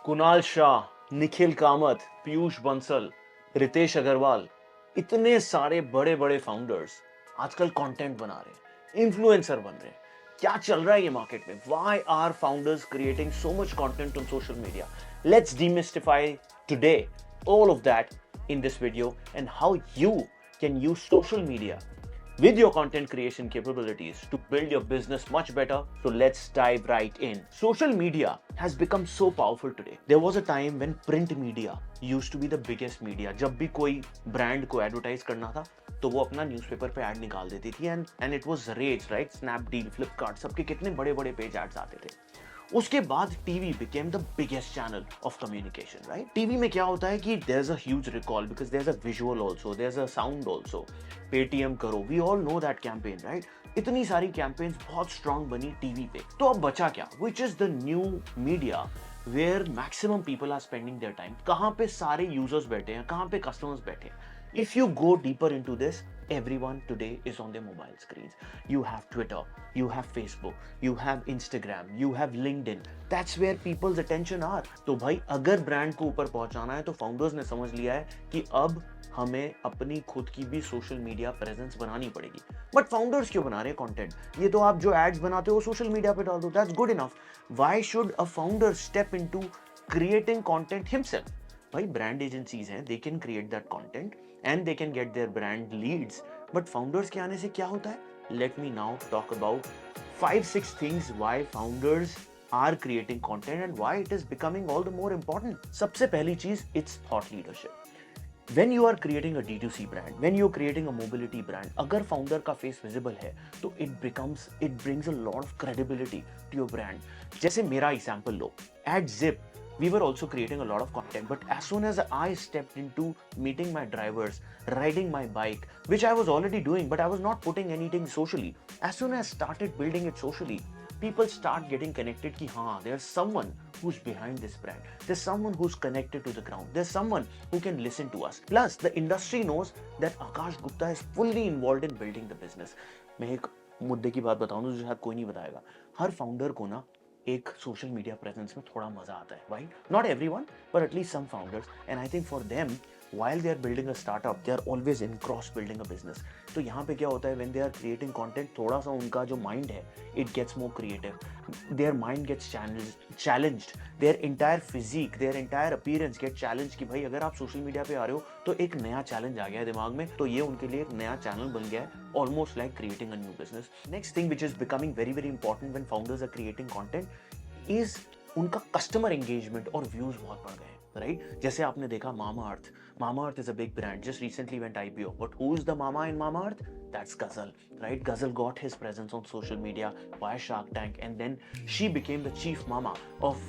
कुणाल शाह, निखिल कामत, पीयूष बंसल, रितेश अग्रवाल, इतने सारे बड़े बड़े फाउंडर्स आजकल कंटेंट बना रहे हैं, इन्फ्लुएंसर बन रहे हैं। क्या चल रहा है ये मार्केट में? Why are founders creating so much content on social media? Let's demystify today all of that in this video and how you can use social media with your content creation capabilities to build your business much better. So let's dive right in. Social media has become so powerful today. There was a time when print media used to be the biggest media. जब भी कोई brand को advertise करना था तो वो अपना newspaper पे ऐड निकाल देती थी and it was rage, right? Snapdeal, Flipkart, सबके कितने बड़े बड़े पेज एड्स आते थे। उसके बाद TV became the biggest channel of communication, right? TV में क्या होता है कि there is a huge recall because there is a visual also, there is a sound also. Paytm करो, we all know that campaign, right? इतनी सारी campaigns बहुत strong बनी टीवी पे। तो अब बचा क्या? Which is the new media where maximum people are spending their time? कहाँ पे सारे यूजर्स बैठे हैं, कहाँ पे कस्टमर्स बैठे हैं? If you go deeper into this, everyone today is on their mobile screens. You have Twitter, you have Facebook, you have Instagram, you have LinkedIn. That's where people's attention are. तो भाई अगर brand को ऊपर पहुंचाना है तो founders ने समझ लिया है कि अब हमें अपनी खुद की भी सोशल मीडिया प्रेजेंस बनानी पड़ेगी। बट फाउंडर्स क्यों बना रहे हैं कंटेंट? ये तो आप जो एड्स बनाते हो सोशल मीडिया पे डाल दो, that's good enough. Why should a founder step into creating content himself? भाई ब्रांड एजेंसीज हैं, they can create that content and they can get their brand leads. But founders के आने से क्या होता है? Let me now talk about 5-6 things why founders are creating content and why it is becoming all the more important. सबसे पहली चीज, it's thought leadership. when you are creating a D2C brand, when you're creating a mobility brand, अगर founder का face visible है तो it brings a lot of credibility to your brand. जैसे मेरा example low, at Zip we were also creating a lot of content, but as soon as I stepped into meeting my drivers, riding my bike, which I was already doing, but I was not putting anything socially. As soon as I started building it socially, people start getting connected कि हाँ, there's someone who's behind this brand. There's someone who's connected to the ground. There's someone who can listen to us. Plus, the industry knows that Akash Gupta is fully involved in building the business. मैं एक मुद्दे की बात बताऊं जो शायद कोई नहीं बताएगा। हर फाउंडर को ना एक सोशल मीडिया प्रेजेंस में थोड़ा मजा आता है, right? Not everyone, but at least some founders, and I think for them while they are building a startup, they are always in cross building a business. तो यहाँ पे क्या होता है, when they are creating content, थोड़ा सा उनका जो mind है, it gets more creative. Their mind gets challenged. Their entire physique, their entire appearance gets challenged कि भाई अगर आप सोशल मीडिया पे आ रहे हो तो एक नया चैलेंज आ गया है दिमाग में, तो ये उनके लिए एक नया चैनल बन गया है, almost like creating a new business. Next thing which is becoming very very important when founders are creating content is उनका कस्टमर एंगेजमेंट और व्यूज बहुत बढ़ गए हैं, राइट? जैसे आपने देखा Mamaearth is a big brand, just recently went IPO, but who is the mama in Mamaearth? That's Ghazal, right? Ghazal got his presence on social media via Shark Tank, and then she became the chief mama of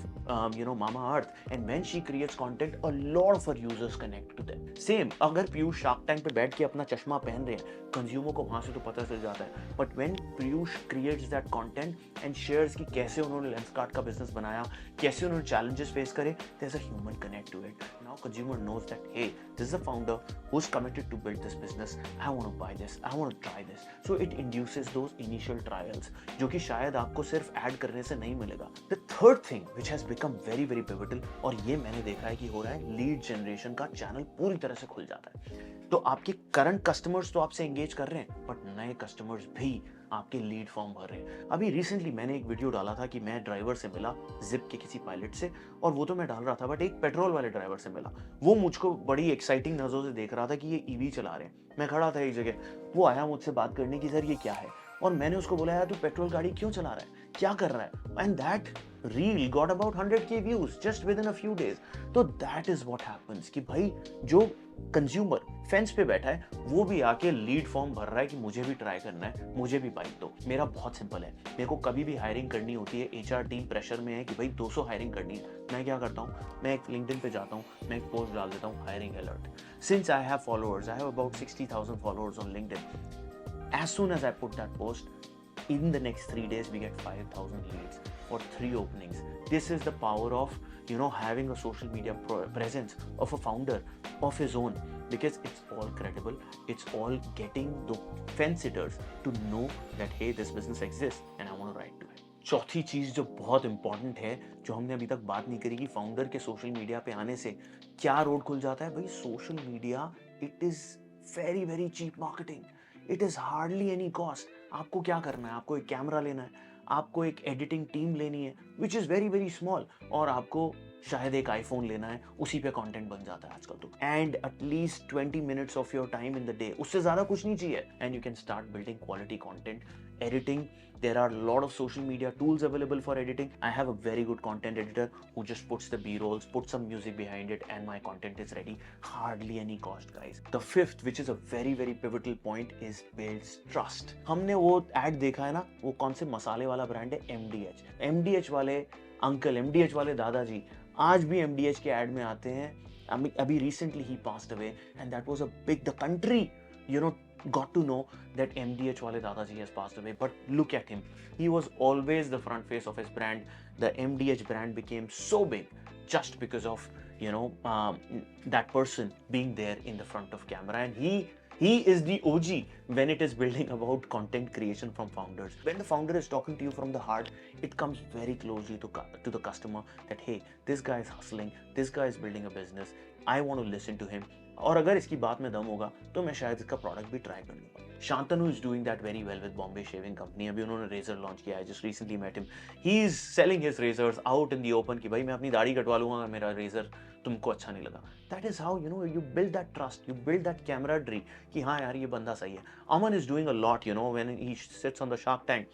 Mama Earth. And when she creates content, a lot of her users connect to them. Same, अगर Piyush Shark Tank पे बैठ के अपना चश्मा पहन रहे हैं, consumer को वहां से तो पता चल जाता है। But when Piyush creates that content and shares कि कैसे उन्होंने लेंसकार्ट का बिजनेस बनाया, कैसे उन्होंने challenges फेस करे, there's a human connect to it. Now consumer knows that hey, this is a founder who's committed to build this business. I want to buy this. I want to try this. So it induces those initial trials, जो कि शायद आपको सिर्फ add करने से नहीं मिलेगा. The third thing which has become very very pivotal, और ये मैंने देखा है कि हो रहा है, लीड जनरेशन का चैनल पूरी तरह से खुल जाता है। तो आपके करंट कस्टमर्स तो आपसे एंगेज कर रहे हैं, बट नए कस्टमर्स भी आपके लीड फॉर्म भर रहे हैं। अभी रिसेंटली मैंने एक वीडियो डाला था कि मैं ड्राइवर से मिला, जिप के किसी पायलट से, और वो तो मैं डाल रहा था, बट एक पेट्रोल वाले ड्राइवर से मिला। वो मुझको बड़ी एक्साइटिंग नजरों से देख रहा था कि ये ईवी चला रहे हैं। मैं खड़ा था एक जगह, वो आया मुझसे बात करने की, सर ये क्या है? और मैंने उसको बोला यार तू पेट्रोल गाड़ी क्यों चला रहा है, क्या कर रहा है? And that reel got about 100K views just with in a few days. तो दैट इज व्हाट हैपेंस कि भाई जो कंज्यूमर फेंस पे बैठा है वो भी आके लीड फॉर्म भर रहा है कि मुझे भी ट्राई करना है, मुझे भी बाइक दो। मेरा बहुत सिंपल है, मेरे को कभी भी हायरिंग करनी होती है, HR टीम प्रेशर में है कि भाई 200 हायरिंग करनी है, मैं क्या करता हूँ, मैं एक लिंक्डइन पे जाता हूँ, मैं एक पोस्ट डाल देता हूँ, hiring alert. Since I have followers, I have about 60,000 followers on LinkedIn, as soon as I put that post, in the next 3 days we get 5,000 leads for 3 openings. This is the power of having a social media presence of a founder of his own, because it's all credible, it's all getting the fence sitters to know that hey, this business exists and I want to write to it. चौथी चीज जो बहुत important है, जो हमने अभी तक बात नहीं करी, कि फाउंडर के सोशल मीडिया पे आने से क्या रोड खुल जाता है भाई। Social media, it is very very cheap marketing, it is hardly any cost. आपको क्या करना है, आपको एक कैमरा लेना है, आपको एक एडिटिंग टीम लेनी है which is very very small, और आपको शायद एक आईफोन लेना है, उसी पे कंटेंट बन जाता है आजकल तो। And at least 20 minutes of your time in the day, उससे ज्यादा कुछ नहीं चाहिए, and you can start building quality content. Editing, there are a lot of social media tools available for editing. I have a very good content editor who just puts the b-rolls, puts some music behind it, and my content is ready. Hardly any cost, guys. The fifth, which is a very very pivotal point, is builds trust. हमने वो ad देखा है ना, वो कौन से मसाले वाला ब्रांड है, MDH वाले अंकल, MDH वाले दादाजी आज भी MDH के ad में आते हैं। अभी recently he passed away and that was a big, the country, you know, got to know that MDH wale Dadaji has passed away. But look at him. He was always the front face of his brand. The MDH brand became so big just because of, you know, that person being there in the front of camera. And he is the OG when it is building about content creation from founders. When the founder is talking to you from the heart, it comes very closely to the customer that, hey, this guy is hustling, this guy is building a business, I want to listen to him. और अगर इसकी बात में दम होगा तो मैं शायद इसका प्रोडक्ट भी ट्राई कर लूंगा। Shantanu is doing that very well with Bombay Shaving Company. अभी उन्होंने रेजर लॉन्च किया है, just recently met him, he is selling his razors out in the open कि भाई मैं अपनी दाढ़ी कटवा लूंगा अगर मेरा रेजर तुमको अच्छा नहीं लगा। That is how you know you build that trust, you build that camaraderie कि हाँ यार ये बंदा सही है। Aman is doing a lot, you know, when he sits on the Shark Tank,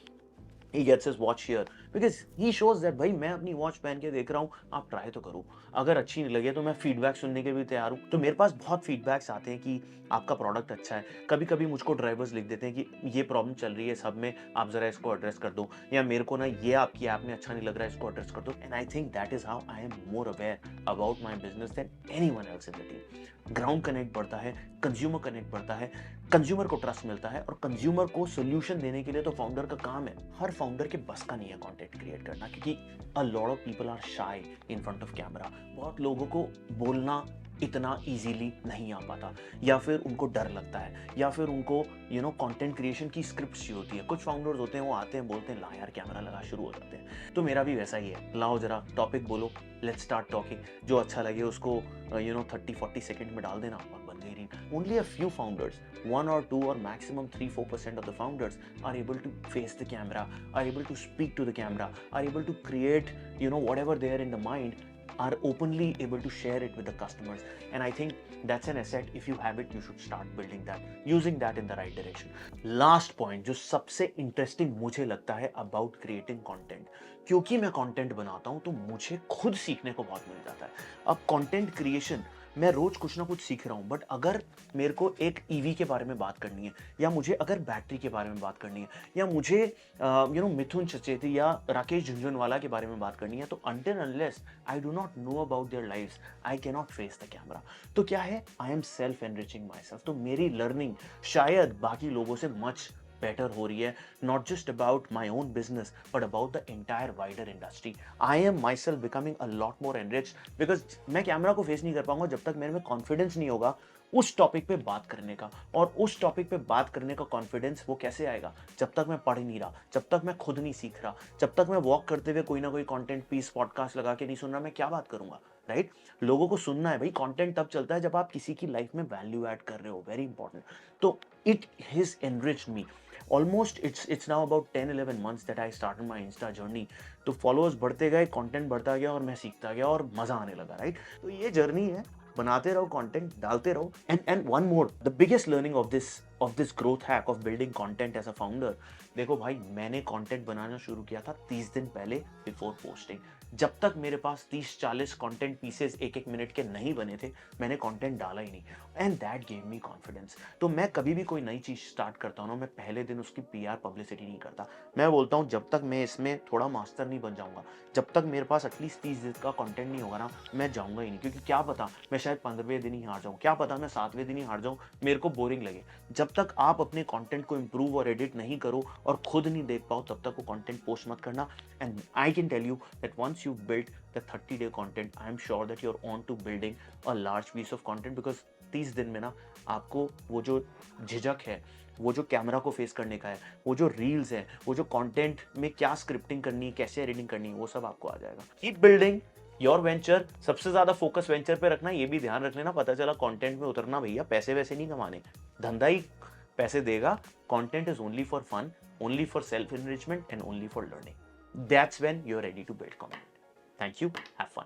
he gets his watch here because he shows that भाई मैं अपनी वॉच पहन के देख रहा हूँ, आप ट्राई तो करो, अगर अच्छी नहीं लगे तो मैं फीडबैक सुनने के भी तैयार हूँ। तो मेरे पास बहुत फीडबैक्स आते हैं कि आपका प्रोडक्ट अच्छा है। कभी कभी मुझको ड्राइवर्स लिख देते हैं कि ये प्रॉब्लम चल रही है सब में, आप जरा इसको एड्रेस कर दो, या मेरे को ना ये आपकी ऐप में अच्छा नहीं लग रहा है, इसको एड्रेस कर दो। And I think that is how I am more aware about my business than anyone else in the team. Ground connect बढ़ता है, कंज्यूमर कनेक्ट बढ़ता है, कंज्यूमर को ट्रस्ट मिलता है, और कंज्यूमर को सोल्यूशन देने के लिए तो फाउंडर का काम है। हर फाउंडर के बस का नहीं है कंटेंट क्रिएट करना, क्योंकि a lot of people are shy in front of camera. बहुत लोगों को बोलना इतना इजीली नहीं आ पाता, या फिर उनको डर लगता है, या फिर उनको यू नो कंटेंट क्रिएशन की स्क्रिप्ट चाहिए होती है। कुछ फाउंडर्स होते हैं वो आते हैं बोलते हैं ला यार कैमरा लगा, शुरू हो जाते हैं। तो मेरा भी वैसा ही है, लाओ जरा टॉपिक बोलो, लेट्स स्टार्ट टॉकिंग, जो अच्छा लगे उसको यू नो 30-40 सेकंड में डाल देना और बन गई reel. Only a few founders, 1 or 2 or maximum 3-4% of the founders are able to face the camera, are able to speak to the camera, are able to create, you know, whatever they are in the mind, are openly able to share it with the customers. And I think that's an asset. If you have it, you should start building that, using that in the right direction. Last point जो सबसे interesting मुझे लगता है about creating content, क्योंकि मैं content बनाता हूं तो मुझे खुद सीखने को बहुत मिल जाता है। अब कंटेंट क्रिएशन मैं रोज कुछ ना कुछ सीख रहा हूं, बट अगर मेरे को एक ईवी के बारे में बात करनी है, या मुझे अगर बैटरी के बारे में बात करनी है, या मुझे यू नो मिथुन सचेती या राकेश झुंझुनवाला के बारे में बात करनी है, तो until unless I do not know about their lives I can not face the camera. तो क्या है, I am self enriching my self. तो मेरी लर्निंग शायद बाकी लोगों से मच बेटर हो रही है, not just about my own business but about the entire wider industry. I am my self becoming a lot more enriched, because मैं कैमरा को फेस नहीं कर पाऊंगा जब तक मेरे में कॉन्फिडेंस नहीं होगा उस टॉपिक पे बात करने का। और उस टॉपिक पे बात करने का कॉन्फिडेंस वो कैसे आएगा, जब तक मैं पढ़ नहीं रहा, जब तक मैं खुद नहीं सीख रहा, जब तक मैं वॉक करते हुए कोई ना कोई कंटेंट पीस पॉडकास्ट लगा के नहीं सुन रहा, मैं क्या बात करूंगा, राइट? लोगों को सुनना है भाई, कंटेंट तब चलता है जब आप किसी की लाइफ में वैल्यू ऐड कर रहे हो, वेरी इंपॉर्टेंट। तो it has enriched me almost. It's now about 10-11 months that I started my Insta journey. तो फॉलोअर्स बढ़ते गए, कंटेंट बढ़ता गया, और मैं सीखता गया, और मजा आने लगा, राइट? तो ये जर्नी है, बनाते रहो कंटेंट, डालते रहो। And one more, the biggest learning of this growth hack of building content as a founder. देखो भाई, मैंने कंटेंट बनाना शुरू किया था 30 दिन पहले बिफोर पोस्टिंग। जब तक मेरे पास 30-40 कंटेंट पीसेस 1-1 मिनट के नहीं बने थे, मैंने कंटेंट डाला ही नहीं, and that gave me confidence. तो मैं कभी भी कोई नई चीज स्टार्ट करता हूँ ना, मैं पहले दिन उसकी पीआर पब्लिसिटी नहीं करता। मैं बोलता हूँ जब तक मैं इसमें थोड़ा मास्टर नहीं बन जाऊंगा, जब तक मेरे पास एटलीस्ट 30 दिन का कंटेंट नहीं होगा ना, मैं जाऊंगा ही नहीं। क्योंकि क्या पता मैं शायद 15वें दिन ही हार जाऊं, क्या पता मैं 7वें दिन ही हार जाऊं, मेरे को बोरिंग लगे। जब तक आप अपने कंटेंट को इंप्रूव और एडिट नहीं करो और खुद नहीं देख पाओ, तब तक वो कंटेंट पोस्ट मत करना। And I can tell you that once you build the 30-day content, I am sure that you're on to building a large piece of content, because 30 दिन में ना आपको वो जो झिझक है, वो जो कैमरा को फेस करने का है, वो जो रील्स है, वो जो कंटेंट में क्या स्क्रिप्टिंग करनी है, कैसे एडिटिंग करनी है, वो सब आपको आ जाएगा। Keep building your venture. सबसे ज्यादा फोकस वेंचर पे रखना, ये भी ध्यान रख लेना, पता चला कंटेंट में उतरना भैया पैसे वैसे नहीं कमाने, धंधा ही पैसे देगा। Content is only for fun, only for self enrichment and only for learning. That's when you are ready to build content. Thank you, have fun.